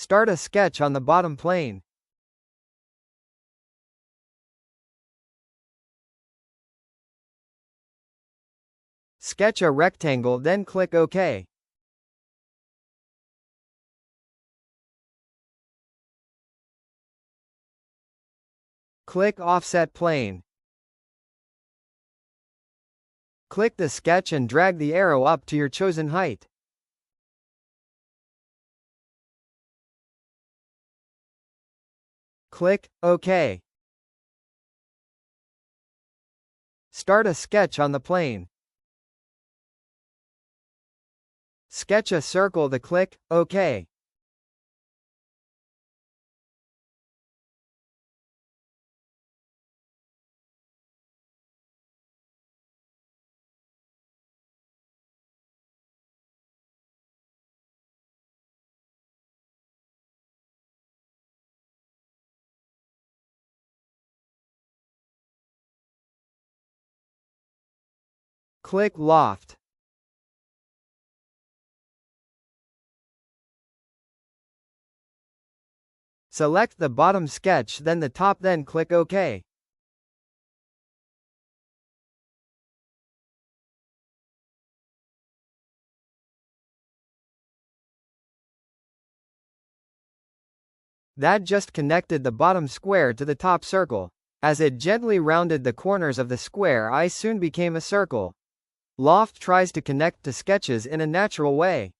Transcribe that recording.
Start a sketch on the bottom plane. Sketch a rectangle, then click OK. Click Offset Plane. Click the sketch and drag the arrow up to your chosen height. Click OK. Start a sketch on the plane. Sketch a circle, click OK. Click Loft. Select the bottom sketch, then the top, then click OK. That just connected the bottom square to the top circle. As it gently rounded the corners of the square, I soon became a circle. Loft tries to connect to sketches in a natural way.